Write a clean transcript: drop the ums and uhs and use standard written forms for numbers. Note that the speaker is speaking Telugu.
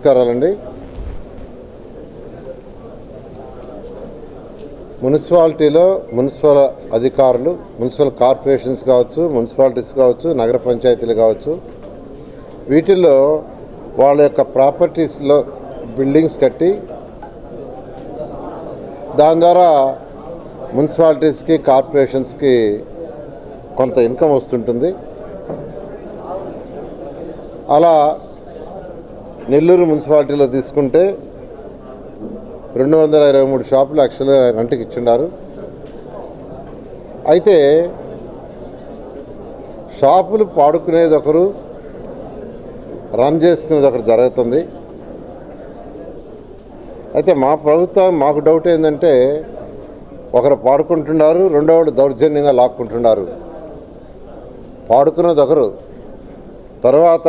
నమస్కారాలండి. మున్సిపాలిటీలో మున్సిపల్ అధికారులు, మున్సిపల్ కార్పొరేషన్స్ కావచ్చు, మున్సిపాలిటీస్ కావచ్చు, నగర పంచాయతీలు కావచ్చు, వీటిల్లో వాళ్ళ యొక్క ప్రాపర్టీస్లో బిల్డింగ్స్ కట్టి దాని ద్వారా మున్సిపాలిటీస్కి, కార్పొరేషన్స్కి కొంత ఇన్కమ్ వస్తుంటుంది. అలా నెల్లూరు మున్సిపాలిటీలో తీసుకుంటే 223 షాపులు యాక్చువల్గా రెంట్కి ఇచ్చిండారు. అయితే షాపులు పాడుకునేది ఒకరు, రన్ చేసుకునేది ఒకరు జరుగుతుంది. అయితే మా ప్రభుత్వం మాకు డౌట్ ఏంటంటే, ఒకరు పాడుకుంటున్నారు, రెండో వాళ్ళు దౌర్జన్యంగా లాక్కుంటున్నారు. పాడుకునేది ఒకరు, తర్వాత